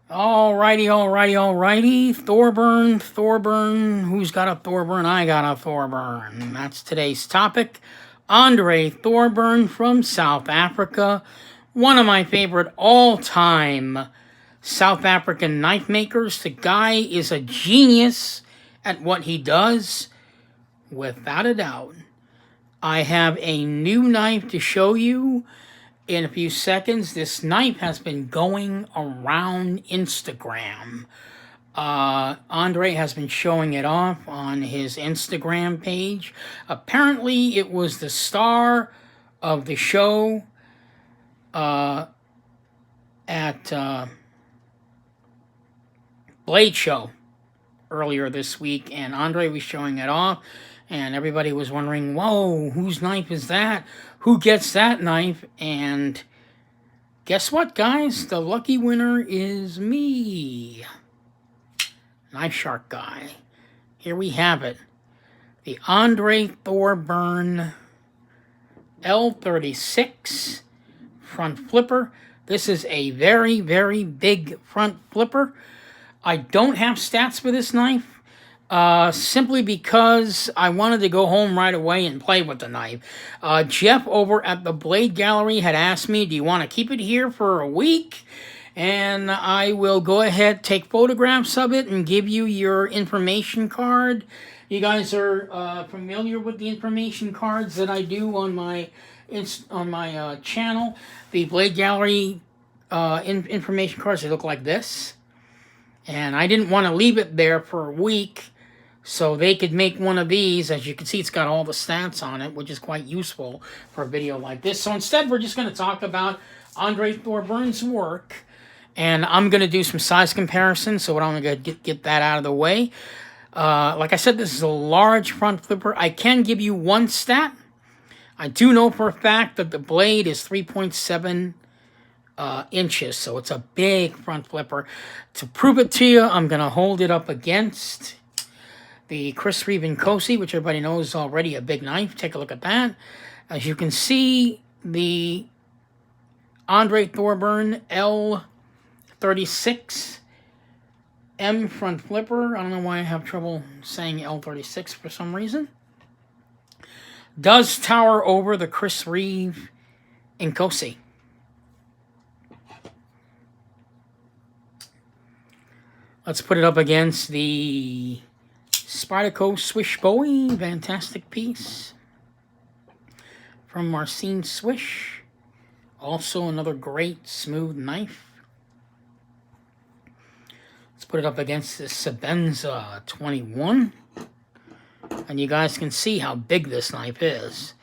Alrighty. Thorburn. Who's got a Thorburn? I got a Thorburn. That's today's topic. Andre Thorburn from South Africa. One of my favorite all-time South African knife makers. The guy is a genius at what he does, without a doubt. I have a new knife to show you in a few seconds. This knife has been going around Instagram. Andre has been showing it off on his Instagram page. Apparently, it was the star of the show at Blade Show earlier this week, and Andre was showing it off, and everybody was wondering, whoa, whose knife is that? Who gets that knife? And guess what, guys? The lucky winner is me. Knife Shark Guy. Here we have it. The Andre Thorburn L36 front flipper. This is a very, very big front flipper. I don't have stats for this knife. Simply because I wanted to go home right away and play with the knife. Jeff over at the Blade Gallery had asked me, do you want to keep it here for a week? And I will go ahead, take photographs of it, and give you your information card. You guys are familiar with the information cards that I do on my channel. The Blade Gallery information cards, they look like this. And I didn't want to leave it there for a week, so they could make one of these. As you can see, it's got all the stats on it, which is quite useful for a video like this. So instead, we're just going to talk about Andre Thorburn's work, and I'm going to do some size comparisons, so I'm going to get that out of the way. Like I said, this is a large front flipper. I can give you one stat. I do know for a fact that the blade is 3.7 inches, so it's a big front flipper. To prove it to you, I'm going to hold it up against the Chris Reeve Nkosi, which everybody knows is already a big knife. Take a look at that. As you can see, the Andre Thorburn L36 M front flipper, I don't know why I have trouble saying L36 for some reason, does tower over the Chris Reeve Nkosi. Let's put it up against the Spyderco Swish Bowie. Fantastic piece from Marcin Swish. Also another great smooth knife. Let's put it up against the Sebenza 21. And you guys can see how big this knife is.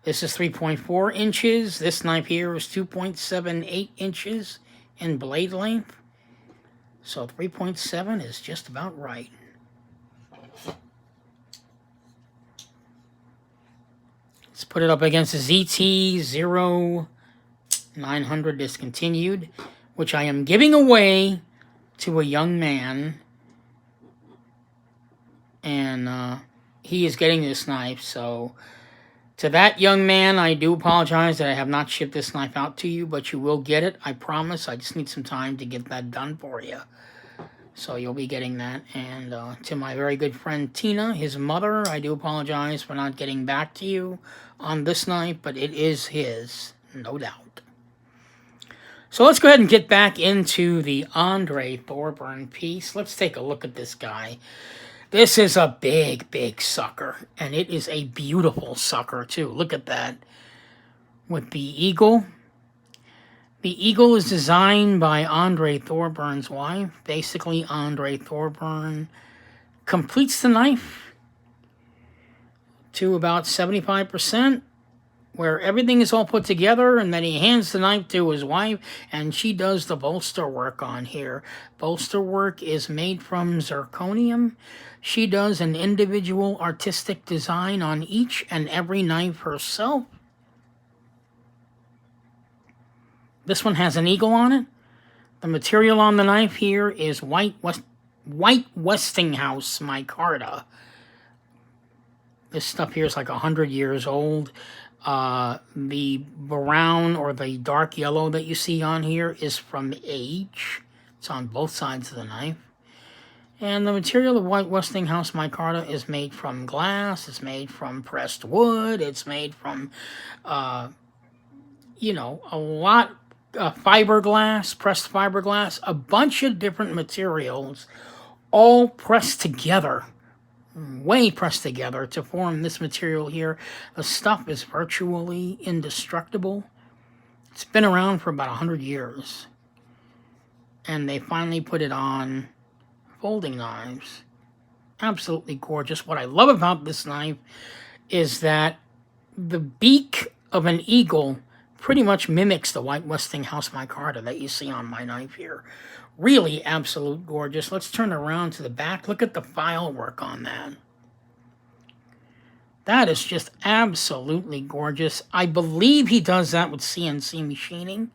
This is 3.4 inches. This knife here is 2.78 inches in blade length. So 3.7 is just about right. Let's put it up against the ZT-0900 discontinued, which I am giving away to a young man. And he is getting this knife, so to that young man, I do apologize that I have not shipped this knife out to you, but you will get it, I promise. I just need some time to get that done for you. So you'll be getting that. And to my very good friend Tina, his mother, I do apologize for not getting back to you on this knife, but it is his, no doubt. So let's go ahead and get back into the Andre Thorburn piece. Let's take a look at this guy. This is a big, big sucker, and it is a beautiful sucker, too. Look at that. With the eagle. The eagle is designed by Andre Thorburn's wife. Basically, Andre Thorburn completes the knife to about 75%, where everything is all put together, and then he hands the knife to his wife, and she does the bolster work on here. Bolster work is made from zirconium. She does an individual artistic design on each and every knife herself. This one has an eagle on it. The material on the knife here is white Westinghouse micarta. This stuff here is like 100 years old. The brown or the dark yellow that you see on here is from age. It's on both sides of the knife. And the material of white Westinghouse micarta is made from glass, it's made from pressed wood, it's made from, you know, a lot of fiberglass, pressed fiberglass, a bunch of different materials, all pressed together, way pressed together to form this material here. The stuff is virtually indestructible. It's been around for about 100 years. And they finally put it on folding knives. Absolutely gorgeous. What I love about this knife is that the beak of an eagle pretty much mimics the white Westinghouse micarta that you see on my knife here. Really absolute gorgeous. Let's turn around to the back. Look at the file work on that. That is just absolutely gorgeous. I believe he does that with CNC machining.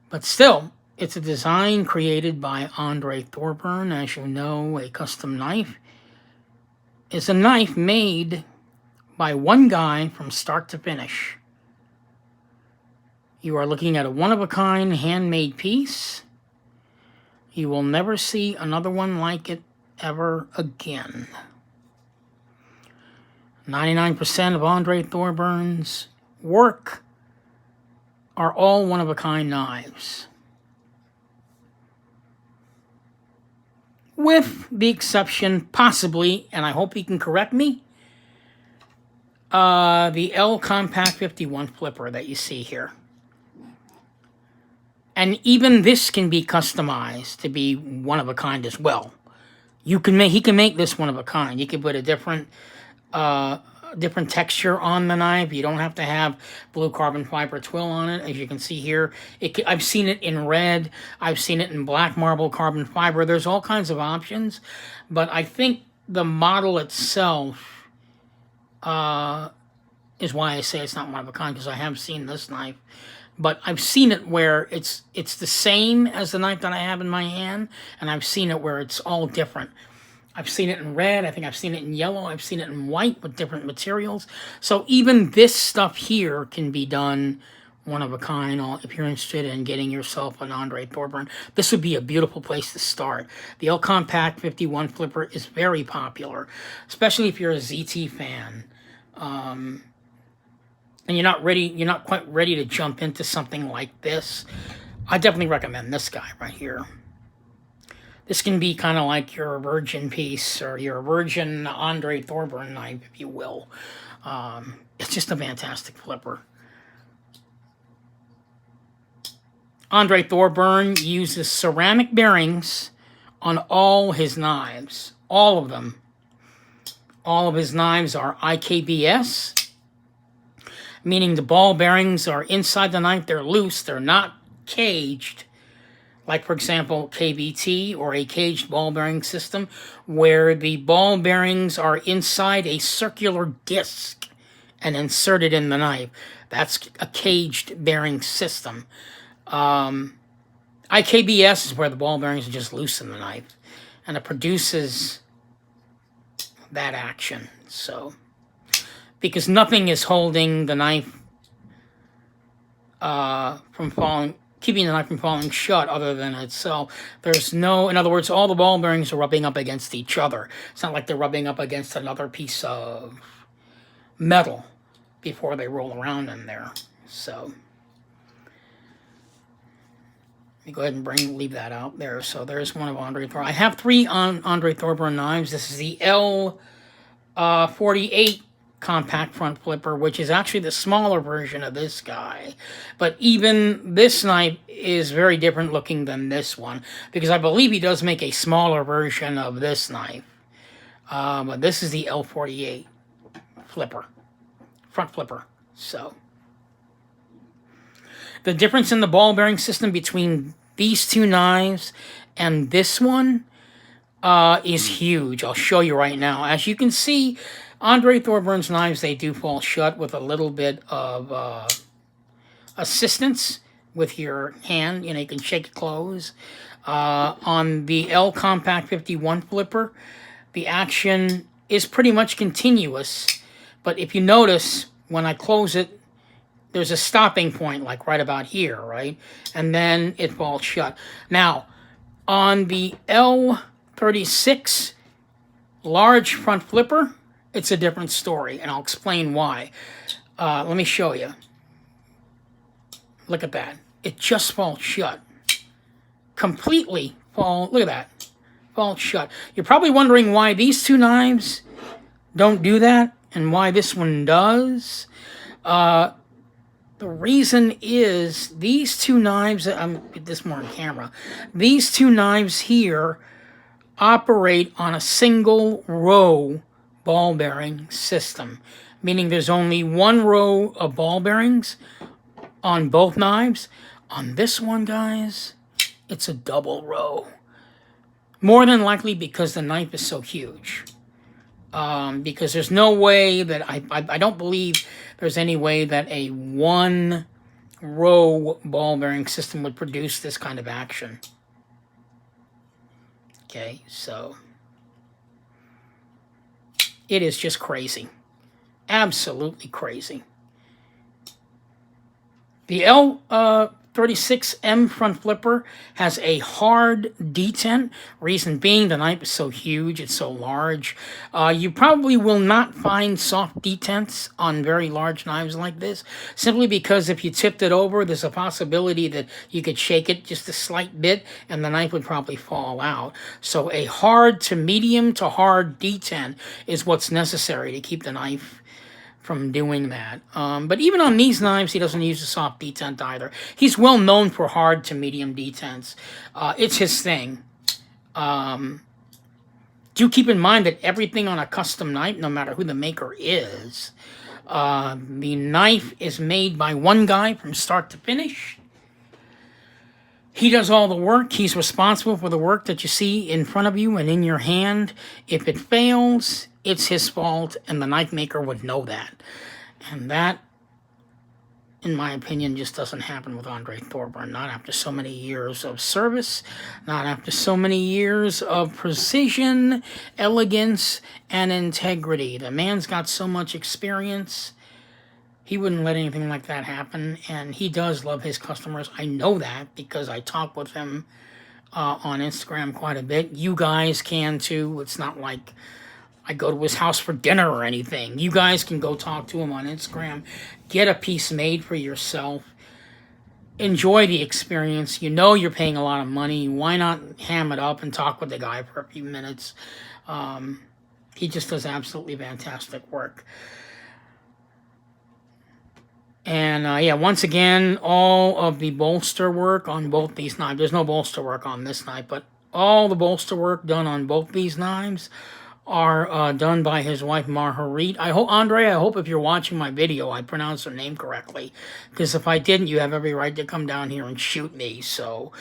But still, it's a design created by Andre Thorburn. As you know, a custom knife is a knife made by one guy from start to finish. You are looking at a one-of-a-kind handmade piece. You will never see another one like it ever again. 99% of Andre Thorburn's work are all one-of-a-kind knives. With the exception, possibly, and I hope he can correct me, the L Compact 51 flipper that you see here. And even this can be customized to be one-of-a-kind as well. He can make this one-of-a-kind. You can put a different texture on the knife. You don't have to have blue carbon fiber twill on it. As you can see here, I've seen it in red. I've seen it in black marble carbon fiber. There's all kinds of options. But I think the model itself is why I say it's not one-of-a-kind, because I have seen this knife. But I've seen it where it's the same as the knife that I have in my hand, and I've seen it where it's all different. I've seen it in red, I think I've seen it in yellow, I've seen it in white with different materials. So even this stuff here can be done one-of-a-kind. If you're interested in getting yourself an Andre Thorburn, this would be a beautiful place to start. The L Compact 51 flipper is very popular, especially if you're a ZT fan. And you're not quite ready to jump into something like this. I definitely recommend this guy right here. This can be kind of like your virgin piece, or your virgin Andre Thorburn knife, if you will. It's just a fantastic flipper. Andre Thorburn uses ceramic bearings on all his knives. All of them. All of his knives are IKBS, meaning the ball bearings are inside the knife. They're loose. They're not caged. Like, for example, KBT, or a caged ball bearing system, where the ball bearings are inside a circular disc and inserted in the knife. That's a caged bearing system. IKBS is where the ball bearings are just loose in the knife, and it produces that action. So, because nothing is holding the knife from falling, keeping the knife from falling shut other than itself. There's no, in other words, all the ball bearings are rubbing up against each other. It's not like they're rubbing up against another piece of metal before they roll around in there. So, let me go ahead and leave that out there. So there's one of Andre Thorburn. I have three Andre Thorburn knives. This is the L38 compact front flipper, which is actually the smaller version of this guy. But even this knife is very different looking than this one, because I believe he does make a smaller version of this knife. But this is the L48 flipper, front flipper. So the difference in the ball bearing system between these two knives and this one is huge. I'll show you right now. As you can see, Andre Thorburn's knives, they do fall shut with a little bit of assistance with your hand. You know, you can shake it close. On the L Compact 51 flipper, the action is pretty much continuous. But if you notice, when I close it, there's a stopping point, like right about here, right? And then it falls shut. Now, on the L36 large front flipper, it's a different story, and I'll explain why. Let me show you. Look at that. It just falls shut. Completely look at that. Falls shut. You're probably wondering why these two knives don't do that and why this one does. The reason is these two knives, I'm get this more on camera, these two knives here operate on a single row ball bearing system, meaning there's only one row of ball bearings on both knives. On this one, guys, it's a double row. More than likely because the knife is so huge. Because there's no way that, I don't believe there's any way that a one row ball bearing system would produce this kind of action. Okay, so it is just crazy. Absolutely crazy. The L36M front flipper has a hard detent. Reason being, the knife is so huge, it's so large. You probably will not find soft detents on very large knives like this, simply because if you tipped it over, there's a possibility that you could shake it just a slight bit and the knife would probably fall out. So a hard to medium to hard detent is what's necessary to keep the knife from doing that. But even on these knives, he doesn't use a soft detent either. He's well known for hard to medium detents. It's his thing. Do keep in mind that everything on a custom knife, no matter who the maker is, the knife is made by one guy from start to finish. He does all the work. He's responsible for the work that you see in front of you and in your hand. If it fails, it's his fault, and the knife maker would know that. And that, in my opinion, just doesn't happen with Andre Thorburn. Not after so many years of service, not after so many years of precision, elegance, and integrity. The man's got so much experience. He wouldn't let anything like that happen, and he does love his customers. I know that because I talk with him on Instagram quite a bit. You guys can too. It's not like I go to his house for dinner or anything. You guys can go talk to him on Instagram. Get a piece made for yourself. Enjoy the experience. You know you're paying a lot of money. Why not ham it up and talk with the guy for a few minutes? He just does absolutely fantastic work. And yeah, once again, all of the bolster work on both these knives. There's no bolster work on this knife, but all the bolster work done on both these knives are done by his wife, Marietjie. Andre, I hope if you're watching my video, I pronounced her name correctly. Because if I didn't, you have every right to come down here and shoot me. So,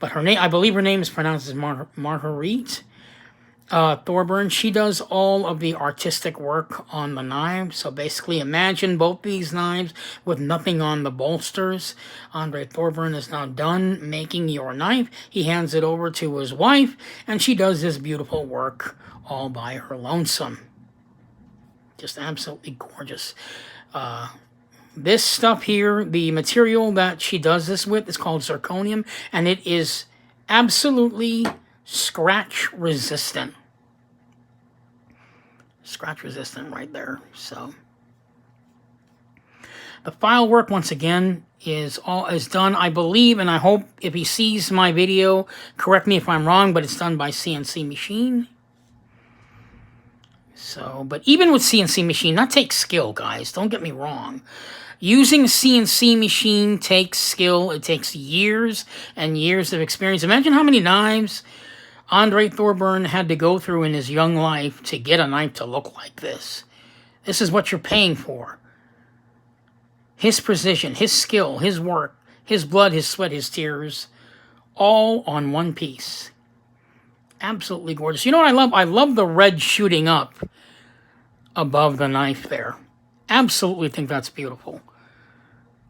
but her name, I believe her name is pronounced as Marietjie. Thorburn, she does all of the artistic work on the knives. So basically imagine both these knives with nothing on the bolsters. Andre Thorburn is now done making your knife. He hands it over to his wife, and she does this beautiful work all by her lonesome. Just absolutely gorgeous. This stuff here, the material that she does this with is called zirconium, and it is absolutely scratch resistant. Scratch resistant right there. So the file work, once again, is done, I believe, and I hope if he sees my video, correct me if I'm wrong, but it's done by CNC machine. So, but even with CNC machine, that takes skill, guys. Don't get me wrong. Using a CNC machine takes skill. It takes years and years of experience. Imagine how many knives Andre Thorburn had to go through in his young life to get a knife to look like this. This is what you're paying for. His precision, his skill, his work, his blood, his sweat, his tears, all on one piece. Absolutely gorgeous. You know what I love? I love the red shooting up above the knife there. Absolutely think that's beautiful.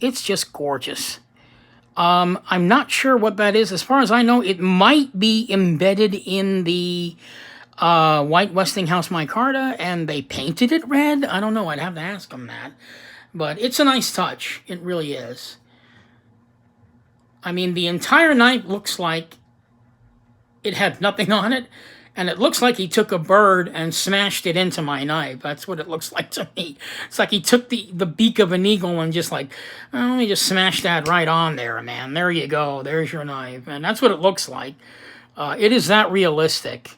It's just gorgeous. I'm not sure what that is. As far as I know, it might be embedded in the white Westinghouse micarta, and they painted it red. I don't know. I'd have to ask them that. But it's a nice touch. It really is. I mean, the entire knife looks like it had nothing on it, and it looks like he took a bird and smashed it into my knife. That's what it looks like to me. It's like he took the beak of an eagle and just like, oh, let me just smash that right on there, man. There you go. There's your knife. And that's what it looks like. It is that realistic.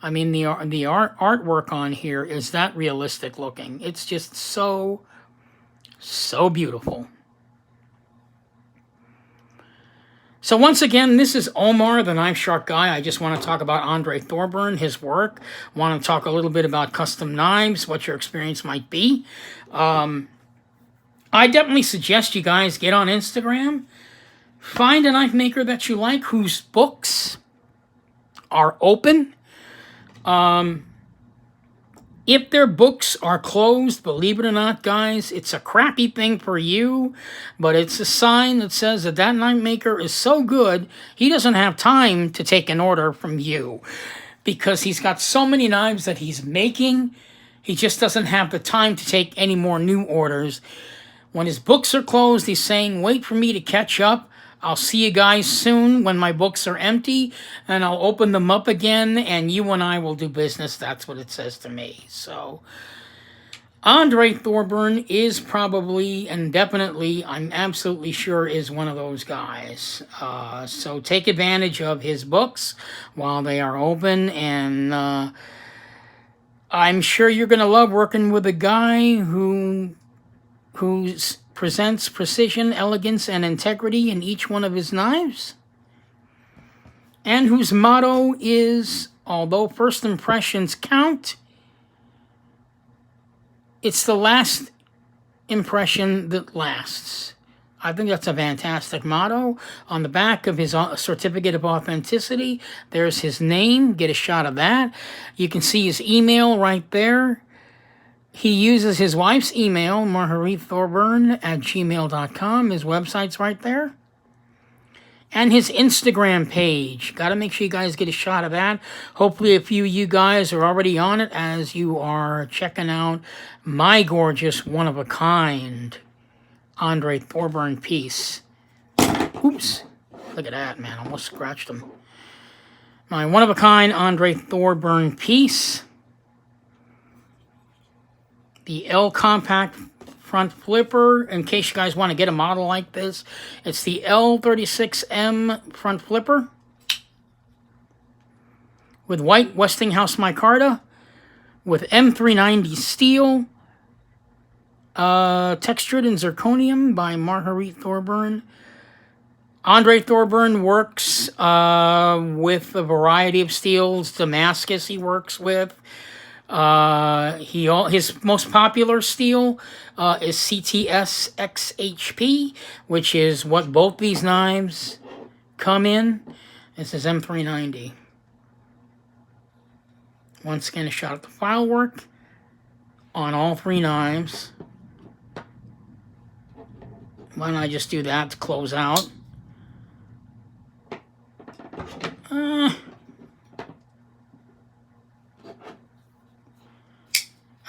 I mean, the artwork on here is that realistic looking. It's just so beautiful. So once again, this is Omar, the Knife Shark Guy. I just want to talk about Andre Thorburn, his work. Want to talk a little bit about custom knives, what your experience might be. I definitely suggest you guys get on Instagram. Find a knife maker that you like whose books are open. If their books are closed, believe it or not, guys, it's a crappy thing for you, but it's a sign that says that that knife maker is so good, he doesn't have time to take an order from you because he's got so many knives that he's making. He just doesn't have the time to take any more new orders. When his books are closed, he's saying, wait for me to catch up. I'll see you guys soon when my books are empty, and I'll open them up again, and you and I will do business. That's what it says to me. So, Andre Thorburn is probably, and definitely, I'm absolutely sure, is one of those guys. So take advantage of his books while they are open, and I'm sure you're going to love working with a guy who's presents precision, elegance, and integrity in each one of his knives, and whose motto is, although first impressions count, it's the last impression that lasts. I think that's a fantastic motto. On the back of his certificate of authenticity, there's his name. Get a shot of that. You can see his email right there. He uses his wife's email, marietjie@gmail.com. His website's right there. And his Instagram page. Got to make sure you guys get a shot of that. Hopefully a few of you guys are already on it as you are checking out my gorgeous, one-of-a-kind Andre Thorburn piece. Oops. Look at that, man. Almost scratched him. My one-of-a-kind Andre Thorburn piece. The L compact front flipper, in case you guys want to get a model like this. It's the L36M front flipper with white Westinghouse micarta, with M390 steel, textured in zirconium by Marietjie Thorburn. Andre Thorburn works with a variety of steels. Damascus he works with. His most popular steel is CTS XHP, which is what both these knives come in. This is M390. Once again, a shot at the file work on all three knives. Why don't I just do that to close out?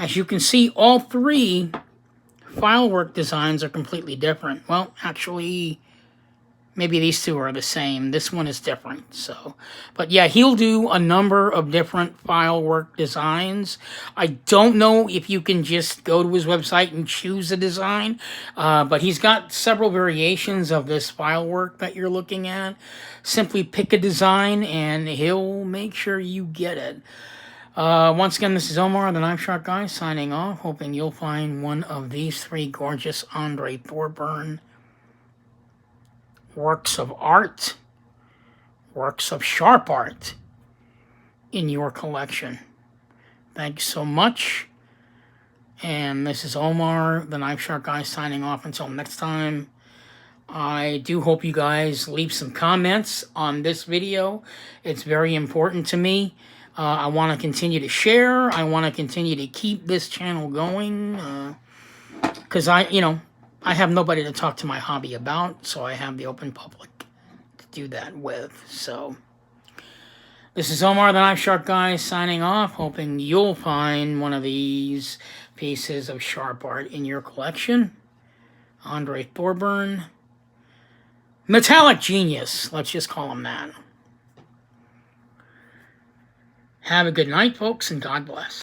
As you can see, all three filework designs are completely different. Well, actually, maybe these two are the same. This one is different. So, but yeah, he'll do a number of different filework designs. I don't know if you can just go to his website and choose a design, but he's got several variations of this filework that you're looking at. Simply pick a design and he'll make sure you get it. Once again, this is Omar, the Knife Shark Guy, signing off, hoping you'll find one of these three gorgeous Andre Thorburn works of art, works of sharp art in your collection. Thanks so much. And this is Omar, the Knife Shark Guy, signing off until next time. I do hope you guys leave some comments on this video. It's very important to me. I want to continue to share. I want to continue to keep this channel going. Because I have nobody to talk to my hobby about. So I have the open public to do that with. So this is Omar, the Knife Shark Guy, signing off. Hoping you'll find one of these pieces of sharp art in your collection. Andre Thorburn. Metallic Genius. Let's just call him that. Have a good night, folks, and God bless.